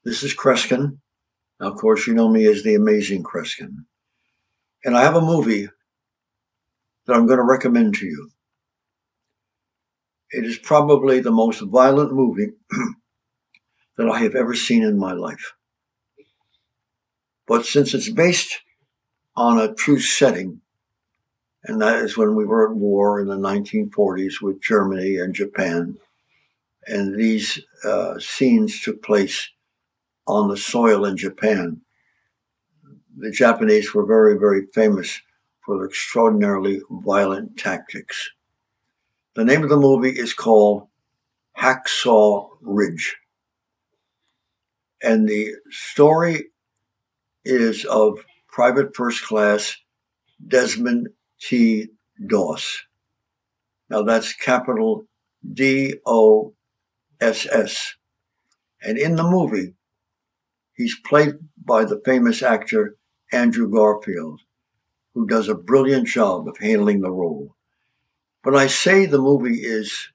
This is Kreskin. Now, of course, you know me as the Amazing Kreskin. And I have a movie that I'm going to recommend to you. It is probably the most violent movie that I have ever seen in my life. But since it's based on a true setting, and that is when we were at war in the 1940s with Germany and Japan, and these scenes took place on the soil in Japan. The Japanese were very, very famous for their extraordinarily violent tactics. The name of the movie is called Hacksaw Ridge. And the story is of Private First Class Desmond T. Doss. Now that's capital D-O-S-S. And in the movie, he's played by the famous actor Andrew Garfield, who does a brilliant job of handling the role. When I say the movie is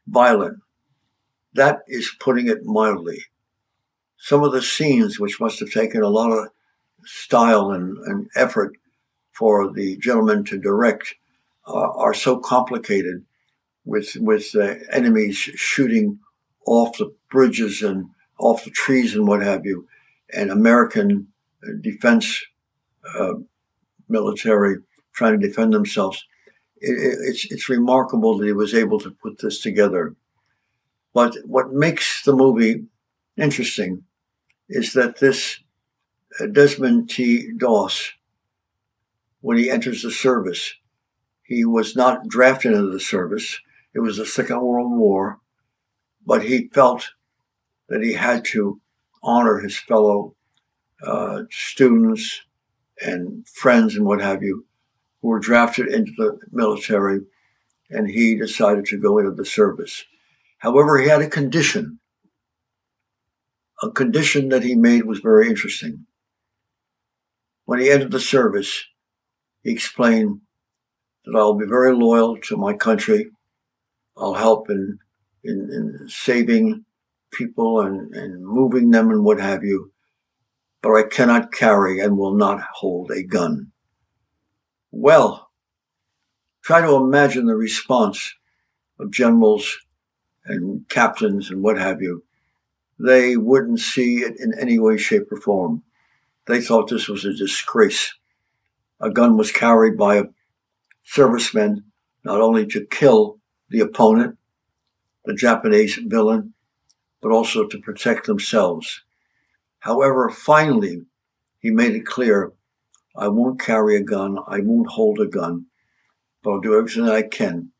violent, that is putting it mildly. Some of the scenes, which must have taken a lot of style and effort for the gentleman to direct, are so complicated with enemies shooting off the bridges and off the trees and what have you, and American defense military trying to defend themselves. It's remarkable that he was able to put this together. But what makes the movie interesting is that this Desmond T. Doss, when he enters the service, he was not drafted into the service. It was the Second World War, but he felt that he had to honor his fellow students and friends and what have you, who were drafted into the military, and he decided to go into the service. However, he had a condition. A condition that he made was very interesting. When he entered the service, he explained that I'll be very loyal to my country. I'll help in saving people and moving them and what have you, but I cannot carry and will not hold a gun. Well, try to imagine the response of generals and captains and what have you. They wouldn't see it in any way, shape, or form. They thought this was a disgrace. A gun was carried by a serviceman not only to kill the opponent, the Japanese villain, but also to protect themselves. However, finally, he made it clear, I won't carry a gun, I won't hold a gun, but I'll do everything I can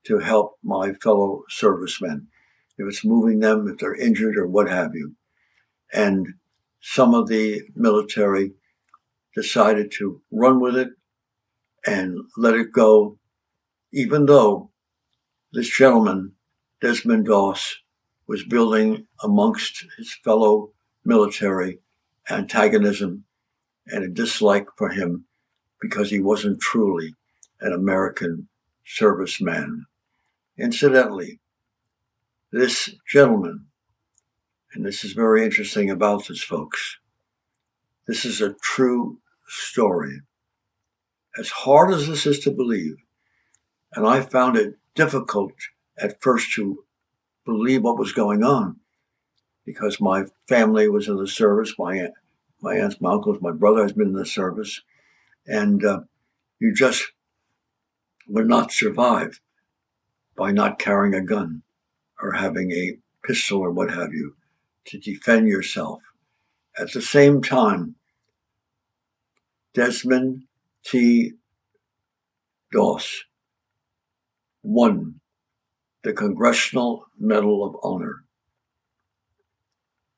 to help my fellow servicemen, if it's moving them, if they're injured or what have you. And some of the military decided to run with it and let it go, even though this gentleman, Desmond Doss, was building amongst his fellow military antagonism and a dislike for him because he wasn't truly an American serviceman. Incidentally, this gentleman, and this is very interesting about this, folks, this is a true story. As hard as this is to believe, and I found it difficult at first to believe what was going on, because my family was in the service, my aunts, my uncles, my brother has been in the service, and you just would not survive by not carrying a gun or having a pistol or what have you to defend yourself. At the same time, Desmond T. Doss won the Congressional Medal of Honor.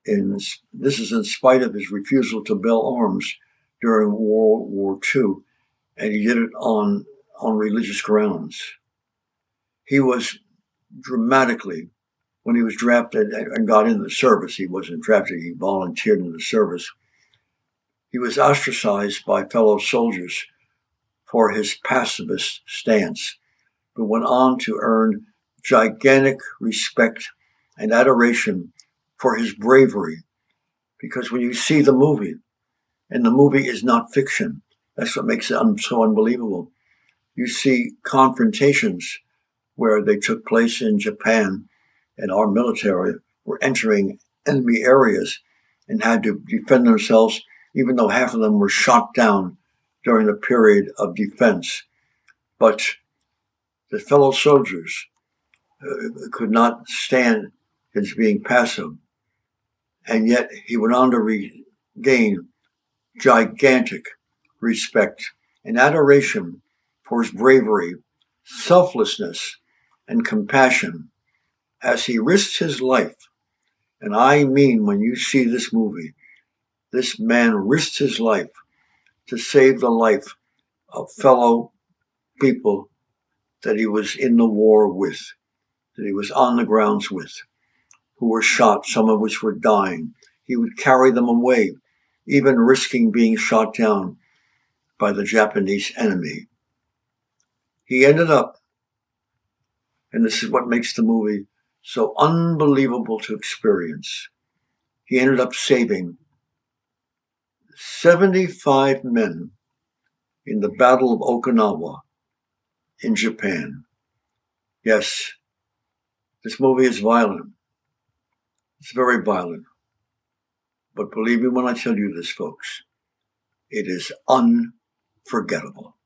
This is in spite of his refusal to bear arms during World War II, and he did it on religious grounds. He was dramatically, when he was drafted and got into the service, he wasn't drafted, he volunteered in the service. He was ostracized by fellow soldiers for his pacifist stance, but went on to earn gigantic respect and adoration for his bravery Because when you see the movie, and the movie is not fiction, that's what makes it so unbelievable. You see confrontations where they took place in Japan, and our military were entering enemy areas and had to defend themselves, even though half of them were shot down during the period of defense. But the fellow soldiers could not stand his being passive, and yet he went on to regain gigantic respect and adoration for his bravery, selflessness, and compassion as he risked his life. And I mean, when you see this movie, this man risked his life to save the life of fellow people that he was in the war with, that he was on the grounds with, who were shot, some of which were dying. He would carry them away, even risking being shot down by the Japanese enemy. He ended up, and this is what makes the movie so unbelievable to experience, he ended up saving 75 men in the Battle of Okinawa in Japan. Yes, this movie is violent. It's very violent. But believe me when I tell you this, folks, it is unforgettable.